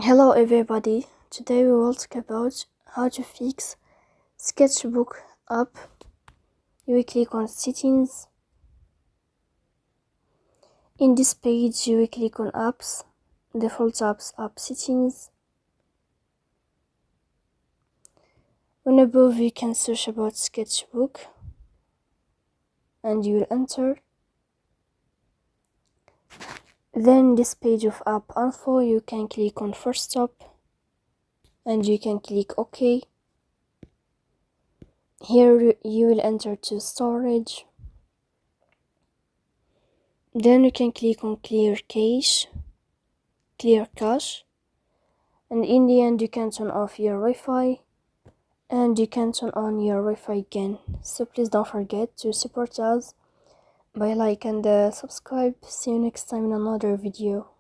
Hello everybody, today we will talk about how to fix Sketchbook app. You will click on settings. In this page you will click on apps, default apps, app settings. On above you can search about Sketchbook and you will enter. Then this page of app info you can click on first stop and you can click OK. Here you will enter to storage. Then you can click on clear cache, and in the end you can turn off your Wi-Fi and you can turn on your Wi-Fi again. So please don't forget to support us by like and subscribe. See you next time in another video.